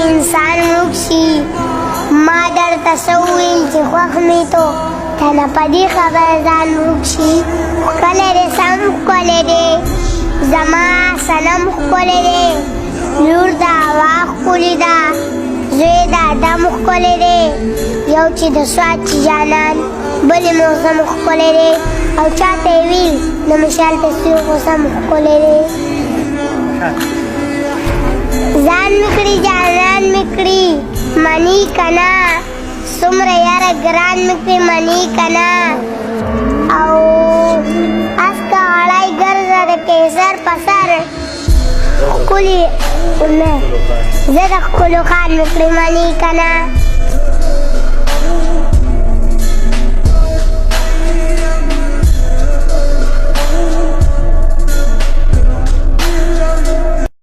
انسان وکشي ما درته څه وویل چې خوښ مې تو تنه په دې خبره ځان وکشي ښکلی دی سم ښکلی دی زما صنم ښکلی دی لور د هوا ښکلې ده زوی د ادم ښکلی دی یو چې د سوات چې جانان بلې موسم ښکلی دی او چاته یې ویل د مشال تصویر موسم ښکلی دی ځان مې کړي جانان مې کړي مني که نه څومره یاره ګران مې کړي مني که نه او اسکه غړی ګرځه د کیسر په سر ښکلي نه زه د ښکلو خان مې کړي مني که نه